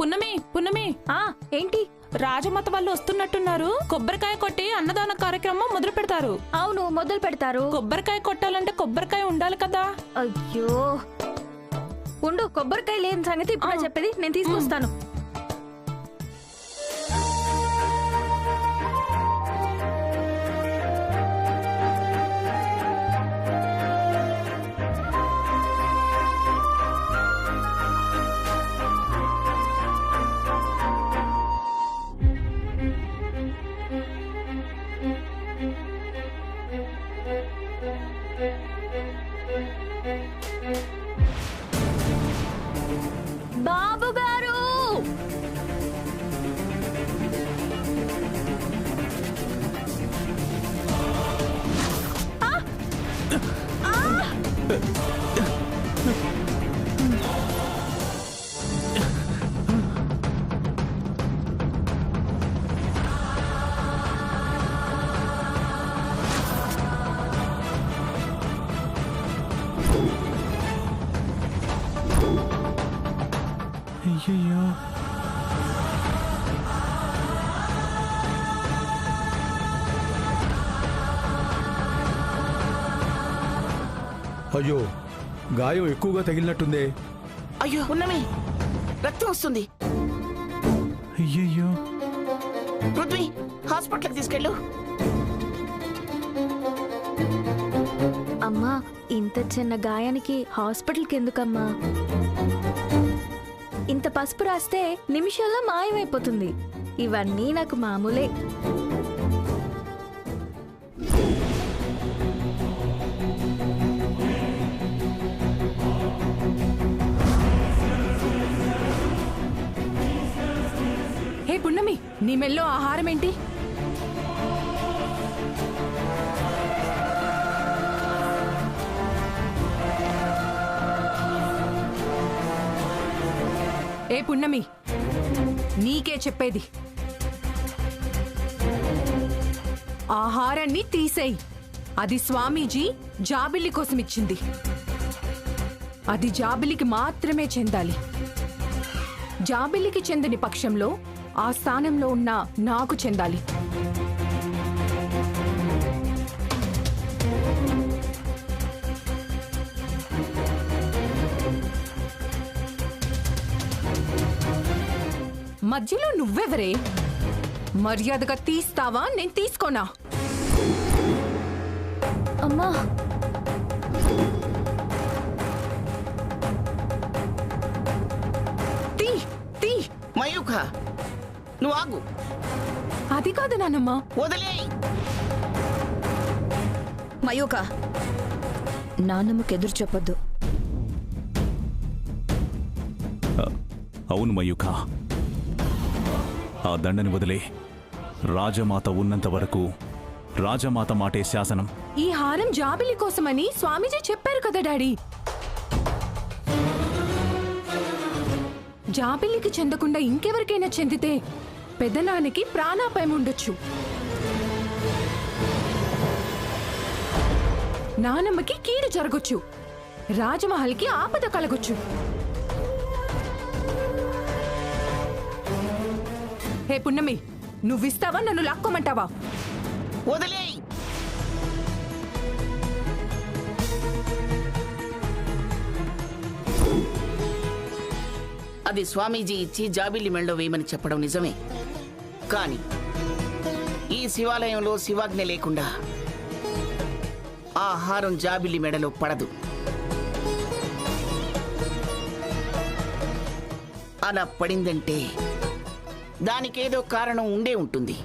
పున్నమి పున్నమి ఏంటి? రాజమాత వాళ్ళు వస్తున్నట్టున్నారు. కొబ్బరికాయ కొట్టి అన్నదాన కార్యక్రమం మొదలు పెడతారు. అవును, మొదలు పెడతారు. కొబ్బరికాయ కొట్టాలంటే కొబ్బరికాయ ఉండాలి కదా. అయ్యో, ఉండు, కొబ్బరికాయ లేని సంగతి ఇప్పుడు చెప్పేది, నేను తీసుకొస్తాను. బాబు గారు, అయ్యయ్యో, అయ్యో, గాయం ఎక్కువగా తగిలినట్టుందే. అయ్యో ఉన్నమి, రక్తం వస్తుంది. అయ్యయ్యో, పృథ్వీ, హాస్పిటల్కి తీసుకెళ్ళు. అమ్మా, ఇంత చిన్న గాయానికి హాస్పిటల్కి ఎందుకమ్మా? ఇంత పసుపు రాస్తే నిమిషాల్లో మాయమైపోతుంది. ఇవన్నీ నాకు మామూలే. హే పున్నమి, నీ మెల్లో ఆహారం ఏంటి? ఏ పున్నమి, నీకే చెప్పేది, ఆహారాన్ని తీసేయి. అది స్వామీజీ జాబిల్లి కోసం ఇచ్చింది. అది జాబిల్లికి మాత్రమే చెందాలి. జాబిల్లికి చెందని పక్షంలో ఆ స్థానంలో ఉన్న నాకు చెందాలి. మధ్యలో నువ్వెవరే? మర్యాదగా తీస్తావా, నేను తీసుకోనా? అమ్మా, తీ తీ. మయూఖ, నువ్వు ఆగు. అది కాదు నానమ్మా. వదిలేయ్. మయూక, నాన్నమ్మకు ఎదురు చెప్పొద్దు. అవును మయూఖ, ఆ దండని వదిలే. రాజమాత ఉన్నంత వరకు రాజమాత మాటే శాసనం. ఈ హారం జాబిలి కోసమని స్వామీజీ చెప్పారు కదా డాడీ. జాబిలికి చెందకుండా ఇంకెవరికైనా చెందితే పెద్దనానికి ప్రాణాపాయం ఉండొచ్చు. నానమ్మకి కీడు జరగొచ్చు. రాజమహల్కి ఆపద కలగొచ్చు. హే పున్నమి, నువ్విస్తావా, నన్ను లాక్కోమంటావా? వదిలేయ్. అది స్వామీజీ ఇచ్చి జాబిల్లి మెళ్ళో వేయమని చెప్పడం నిజమే. కాని ఈ శివాలయంలో శివాజ్ఞ లేకుండా ఆ హారం జాబిల్లి మెడలో పడదు. అలా పడిందంటే దానికేదో కారణం ఉండే ఉంటుంది.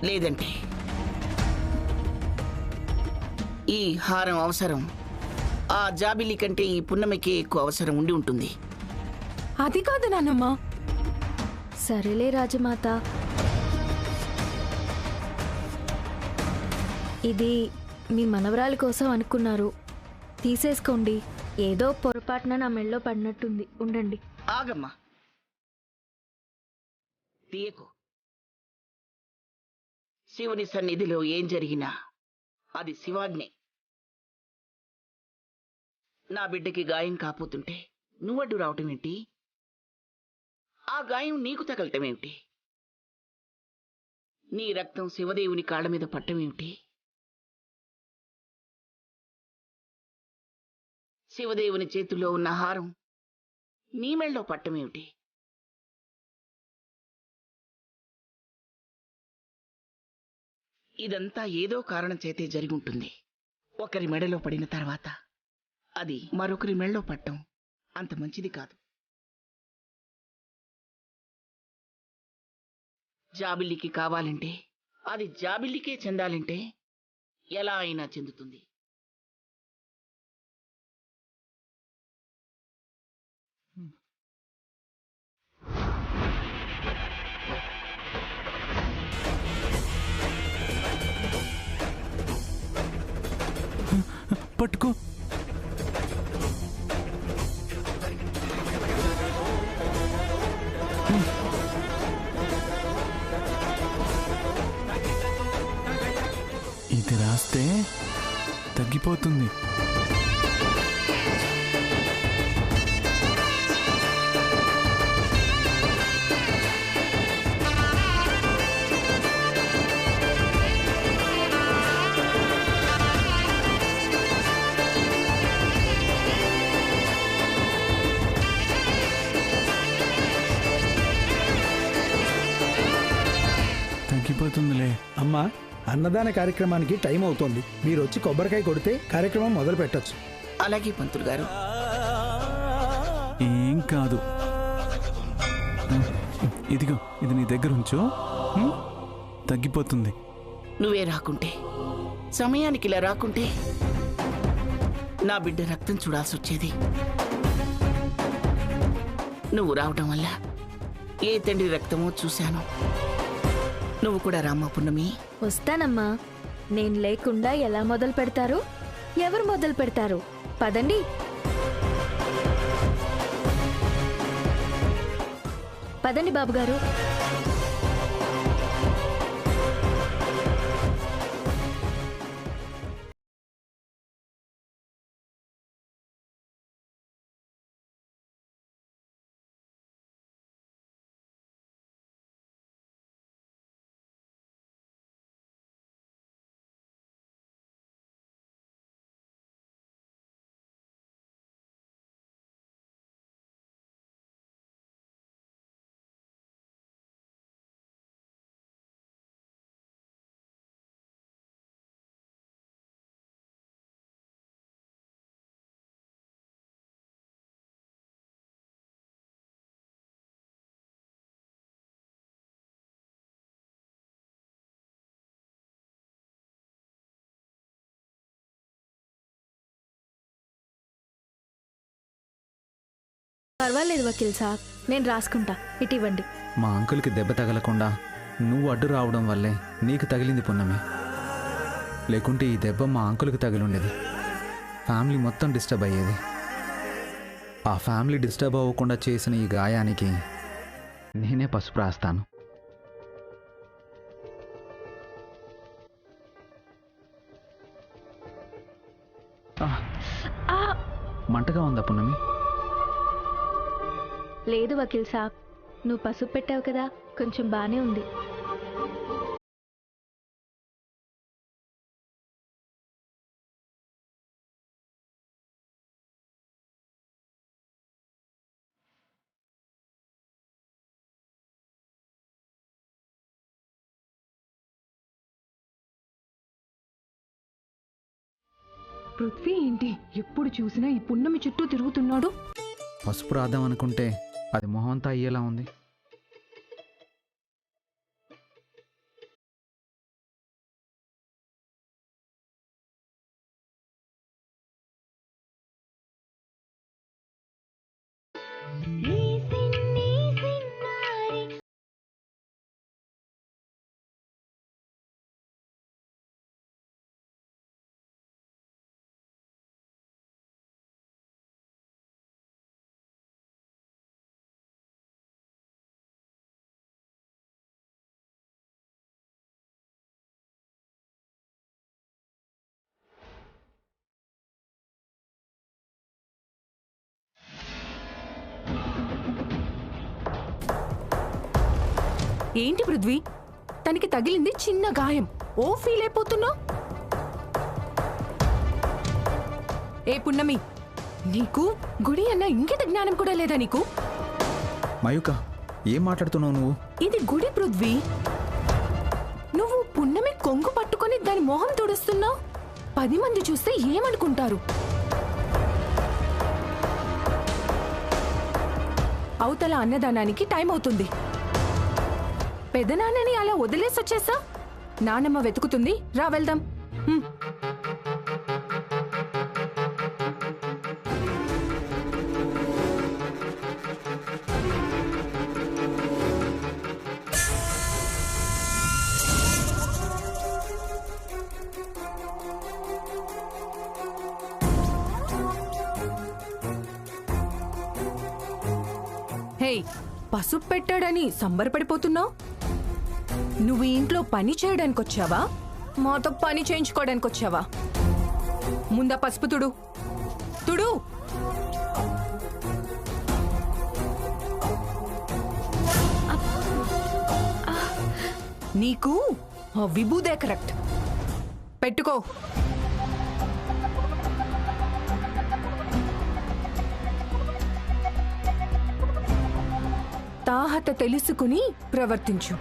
లేదంటే ఈ హారం అవసరం ఆ జాబిలి కంటే ఈ పున్నమికి ఎక్కువ అవసరం ఉండి ఉంటుంది. అది కాదు నాన్నమ్మ. సరేలే రాజమాత, ఇది మీ మనవరాలి కోసం అనుకున్నారు, తీసేసుకోండి. ఏదో పొరపాటున నా మెళ్ళో పడినట్టుంది, ఉండండి. ఆగమ్మా, తీయకు. శివుని సన్నిధిలో ఏం జరిగినా అది శివాజ్ఞే. నా బిడ్డకి గాయం కాపోతుంటే నువ్వడ్డు రావటం ఏంటి? ఆ గాయం నీకు తగలటం ఏమిటి? నీ రక్తం శివదేవుని కాళ్ళ మీద పట్టమేమిటి? శివదేవుని చేతుల్లో ఉన్న హారం నీ మెళ్ళో పట్టమేమిటి? ఇదంతా ఏదో కారణం చేతే జరిగి ఉంటుంది. ఒకరి మెడలో పడిన తర్వాత అది మరొకరి మెళ్ళో పట్టం అంత మంచిది కాదు. జాబిల్లికి కావాలంటే, అది జాబిల్లికే చెందాలంటే ఎలా అయినా చెందుతుంది. పట్టుకో. ఇది రాస్తే తగ్గిపోతుంది. తగ్గిపోతుందిలే. అమ్మా, అన్నదాన కార్యక్రమానికి టైం అవుతోంది. మీరు వచ్చి కొబ్బరికాయ కొడితే కార్యక్రమం మొదలు పెట్టచ్చు. అలాగే పంతులు గారు. ఏం కాదు. ఇదిగో, ఇది నీ దగ్గర ఉంచు. తగ్గిపోతుంది. నువ్వే రాకుంటే, సమయానికి ఇలా రాకుంటే నా బిడ్డ రక్తం చూడాల్సి వచ్చేది. నువ్వు రావడం వల్ల ఏ తండ్రి రక్తమో చూశాను. నువ్వు కూడా రామ్మా పున్నమి. వస్తానమ్మా. నేను లేకుండా ఎలా మొదలు పెడతారు? ఎవరు మొదలు పెడతారు? పదండి. పదండి బాబుగారు. పర్వాలేదు వకీల్ సాబ్, నేను రాసుకుంటా. ఇటు ఇవ్వండి. మా అంకుల్కి దెబ్బ తగలకుండా నువ్వు అడ్డు రావడం వల్లే నీకు తగిలింది పున్నమి. లేకుంటే ఈ దెబ్బ మా అంకుల్కి తగిలుండేది. ఫ్యామిలీ మొత్తం డిస్టర్బ్ అయ్యేది. ఆ ఫ్యామిలీ డిస్టర్బ్ అవ్వకుండా చేసిన ఈ గాయానికి నేనే పసుపు రాస్తాను. మంటగా ఉందా పున్నమి? లేదు వకీల్ సాబ్, నువ్వు పసుపు పెట్టావు కదా, కొంచెం బానే ఉంది. పృథ్వీ ఏంటి ఎప్పుడు చూసినా ఈ పున్నమి చుట్టూ తిరుగుతున్నాడు? పసుపు రాద్దాం అనుకుంటే అది మొహంతా అయ్యేలా ఉంది. ఏంటి పృథ్వీ, తనకి తగిలింది చిన్న గాయం, ఓ ఫీల్ అయిపోతున్నావు? ఏ పున్నమి, నీకు గుడి అన్న ఇంకిత జ్ఞానం కూడా లేదా నీకు? మయూక, ఏం మాట్లాడుతున్నావు నువ్వు? ఇది గుడి పృథ్వీ. నువ్వు పున్నమి కొంగు పట్టుకొని దాని మొహం తుడుస్తున్నావు. 10 మంది చూస్తే ఏమనుకుంటారు? అవతల అన్నదానానికి టైం అవుతుంది. పెదనాన్నని అలా వదిలేసొచ్చేసా? నానమ్మ వెతుకుతుంది, రా వెళ్దాం. హ్మ్. హే, పసుపు పెట్టాడని సంబరపడిపోతున్నావు? నువ్వు ఈ ఇంట్లో పని చేయడానికి వచ్చావా, మాతో పని చేయించుకోవడానికి వచ్చావా? ముందా పసుపు తుడు, తుడు. నీకు ఆ విభూదే కరెక్ట్. పెట్టుకో. తాహత తెలుసుకుని ప్రవర్తించు.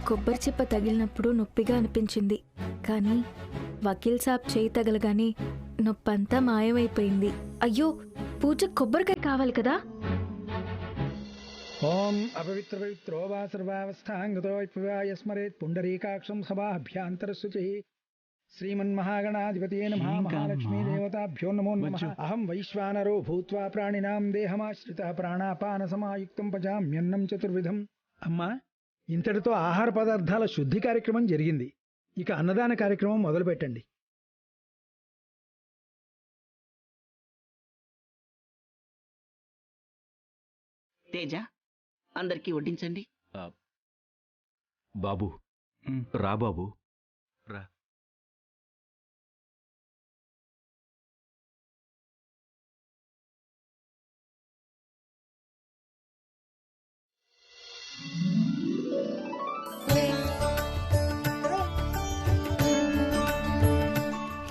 కొబ్బరి చిప్ప తగిలినప్పుడు నొప్పిగా అనిపించింది, కానీ వకీల్ సాబ్ చేయి తగలగానే నొప్పంతా మాయమైపోయింది. అయ్యో, పూజకు కొబ్బరికాయ కావాలి కదా. ఓం అపవిత్ర పవిత్రో వా సర్వావస్థాంగతో యస్మరేత్ పుండరీకాక్షం సభాభ్యాంతరశుచి. శ్రీమన్మహాగణాధిపతయే నమః. మహాలక్ష్మీ దేవతాభ్యో నమో నమః. అహం వైశ్వానరో భూత్వా ప్రాణినాం దేహమాశ్రితః ప్రాణాపాన సమాయుక్తం పచామ్యన్నం చతుర్విధం. అమ్మా, ఇంతటితో ఆహార పదార్థాల శుద్ధి కార్యక్రమం జరిగింది. ఇక అన్నదాన కార్యక్రమం మొదలు పెట్టండి. తేజ, అందరికీ వడ్డించండి. బాబు, రా బాబు, రా.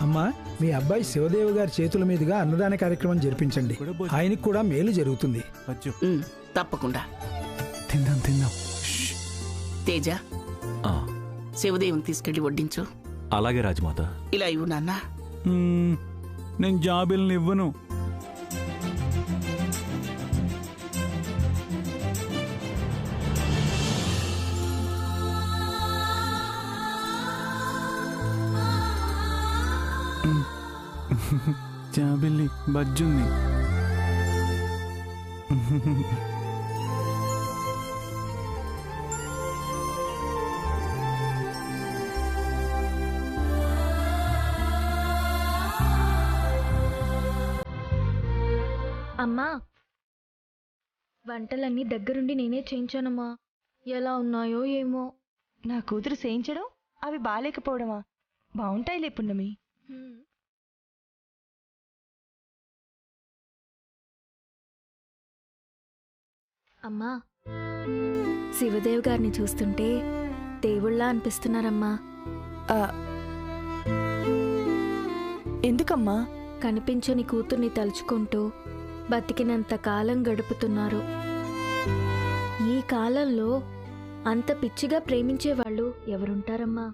అమ్మా, మీ అబ్బాయి శివదేవ్ గారి చేతుల మీదుగా అన్నదాన కార్యక్రమం జరిపించండి. ఆయనకు కూడా మేలు జరుగుతుంది. తప్పకుండా. తిందాం తిందాం. తేజ, శివదేవుని తీసుకెళ్లి వడ్డించు. అలాగే రాజమాత. ఇలా ఇవ్వు నాన్న. నేను జాబిల్ని ఇవ్వను. జాబిల్లి బజ్జుంది. అమ్మా, వంటలన్నీ దగ్గరుండి నేనే చేయించానమ్మా. ఎలా ఉన్నాయో ఏమో. నా కూతురు చేయించడం, అవి బాలేకపోవడమా? బాగుంటాయిలే పున్నమి. అమ్మా, శివదేవ్ గారిని చూస్తుంటే దేవుళ్ళ అనిపిస్తున్నారమ్మా. ఎందుకమ్మా? కనిపించని కూతుర్ని తలుచుకుంటూ బతికినంత కాలం గడుపుతున్నారు. ఈ కాలంలో అంత పిచ్చిగా ప్రేమించేవాళ్ళు ఎవరుంటారమ్మా?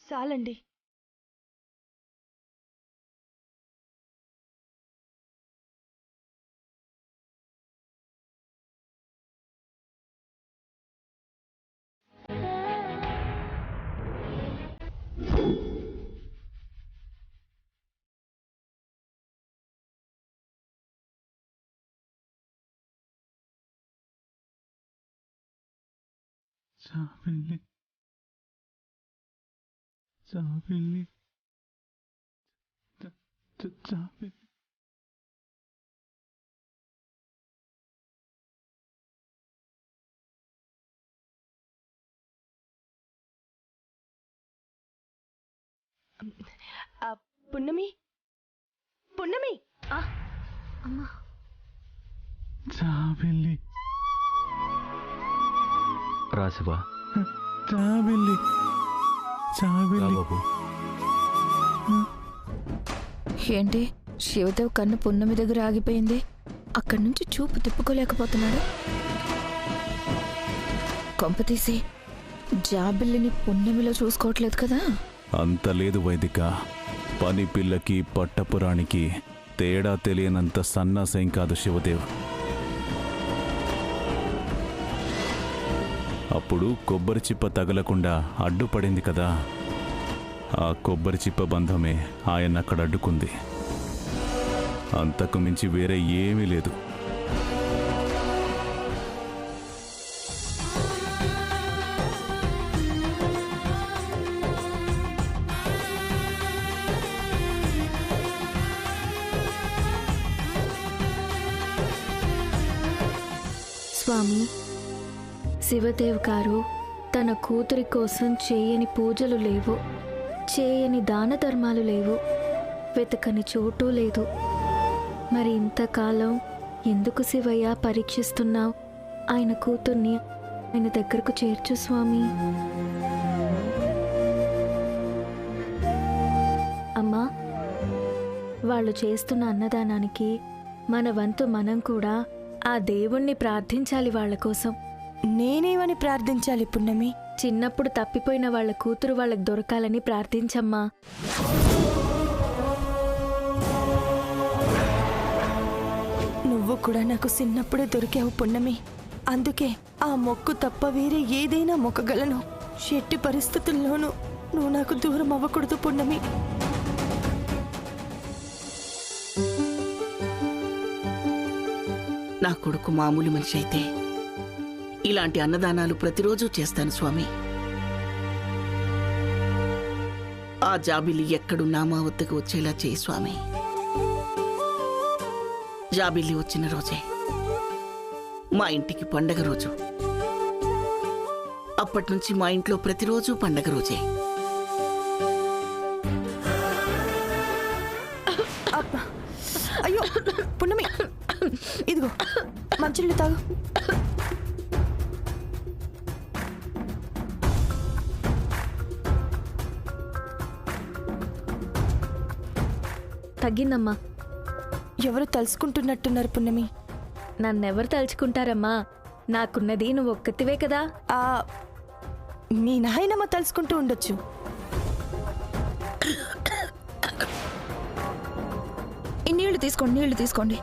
చాలండి. జాబిల్లి జాబిల్లి జాబిల్లి. పున్నమి పున్నమి అమ్మా జాబిల్లి రా శివ. జాబిల్లి రా జాబిల్లి బాబు. ఏంటి శివదేవ్ కన్ను పున్నమి దగ్గర ఆగిపోయింది. అక్కడి నుంచి చూపు తిప్పుకోలేకపోతున్నాడు. కొంపతీసి జాబిల్లిని పున్నమిలో చూసుకోవట్లేదు కదా. అంత లేదు వైదిక. పని పిల్లకి పట్టపురానికి తేడా తెలియనంత సన్నాసేం కాదు శివదేవ్. అప్పుడు కొబ్బరి చిప్ప తగలకుండా అడ్డుపడింది కదా, ఆ కొబ్బరి చిప్ప బంధమే ఆయన అక్కడ అడ్డుకుంది. అంతకు మించి వేరే ఏమీ లేదు. స్వామి, శివదేవ్ గారు తన కూతురి కోసం చేయని పూజలు లేవు, చేయని దాన ధర్మాలు లేవు, వెతకని చోటు లేదు. మరి ఇంతకాలం ఎందుకు శివయ్య పరీక్షిస్తున్నావు? ఆయన కూతుర్ని ఆయన దగ్గరకు చేర్చు స్వామి. అమ్మా, వాళ్ళు చేస్తున్న అన్నదానానికి మన వంతు మనం కూడా ఆ దేవుణ్ణి ప్రార్థించాలి వాళ్ళ కోసం. నేనేమని ప్రార్థించాలి పున్నమి? చిన్నప్పుడు తప్పిపోయిన వాళ్ళ కూతురు వాళ్ళకి దొరకాలని ప్రార్థించమ్మా. నువ్వు కూడా నాకు చిన్నప్పుడే దొరికావు పున్నమి. అందుకే ఆ మొక్కు తప్ప వేరే ఏదైనా మొక్కగలను. ఎట్టి పరిస్థితుల్లోనూ నువ్వు నాకు దూరం అవ్వకూడదు పున్నమి. నా కొడుకు మామూలు మనిషి అయితే ఇలాంటి అన్నదానాలు ప్రతిరోజు చేస్తాను స్వామి. ఆ జాబిలి ఎక్కడున్నా మా వద్దకు వచ్చేలా చేయి స్వామి. జాబిల్లి వచ్చిన రోజే మా ఇంటికి పండగ రోజు. అప్పటి నుంచి మా ఇంట్లో ప్రతిరోజు పండగ రోజే. అయ్యో పున్నమి, ఇదిగో మంచినీళ్ళు తాగు. తగ్గిందమ్మా. ఎవరు తలుసుకుంటున్నట్టున్నారు పున్నమి? నన్నెవరు తలుచుకుంటారమ్మా? నాకున్నది నువ్వు ఒక్కతివే కదా. మీ నాయనమ్మ తలుసుకుంటూ ఉండొచ్చు. ఈ నీళ్లు తీసుకోండి, నీళ్లు తీసుకోండి.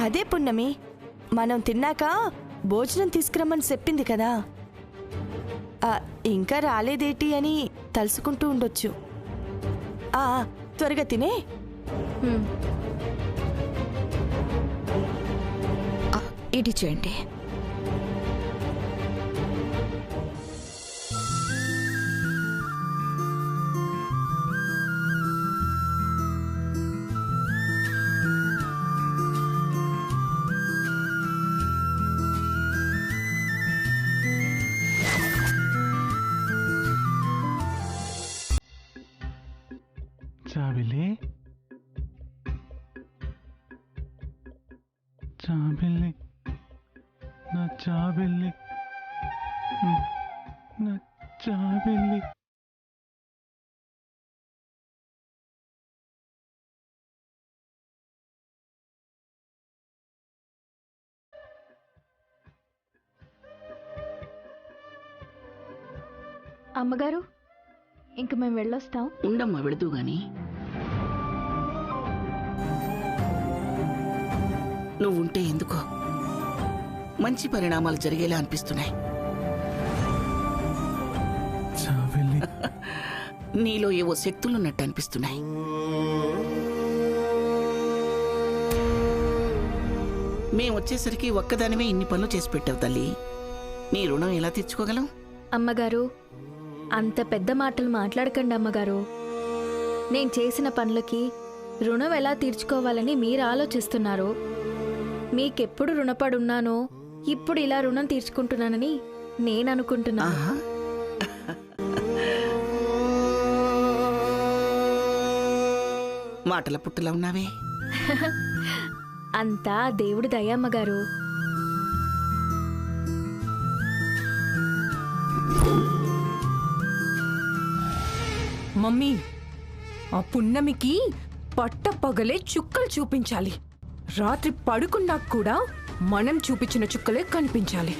అదే పున్నమి, మనం తిన్నాక భోజనం తీసుకురమ్మని చెప్పింది కదా. ఇంకా రాలేదేటి అని తలుసుకుంటూ ఉండొచ్చు. త్వరగా తినే. ఇటు చేయండి. జాబిల్లి జాబిల్లి నా జాబిల్లి నా జాబిల్లి. అమ్మగారు, ఇంక మేము వెళ్ళొస్తాం. ఉండమ్మా, వెళుతూ గాని. నువ్వుంటే ఎందుకో మంచి పరిణామాలు జరిగేలా అనిపిస్తున్నాయి. నీలో ఏవో శక్తులున్నట్టు అనిపిస్తున్నాయి. మేమొచ్చేసరికి ఒక్కదానివే ఇన్ని పనులు చేసి పెట్టావు తల్లి. నీ రుణం ఎలా తీర్చుకోగలం? అమ్మగారు, అంత పెద్ద మాటలు మాట్లాడకండి అమ్మగారు. నేను చేసిన పనులకి రుణం ఎలా తీర్చుకోవాలని మీరు ఆలోచిస్తున్నారు. మీకెప్పుడు రుణపడున్నానో ఇప్పుడు ఇలా రుణం తీర్చుకుంటున్నానని నేను అనుకుంటున్నాను. ఆహా. మాటల పుట్టలా ఉన్నావే. అంతా దేవుడి దయమ్మగారు. మమ్మీ, ఆ పున్నమికి పట్ట పగలే చుక్కలు చూపించాలి. రాత్రి పడుకున్నాక కూడా మనం చూపించిన చుక్కలే కనిపించాలి.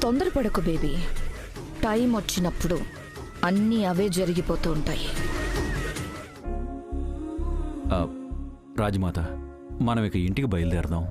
తొందరపడకు బేబీ, టైం వచ్చినప్పుడు అన్నీ అవే జరిగిపోతూ ఉంటాయి. రాజమాత, మనం ఇక ఇంటికి బయలుదేరదాం.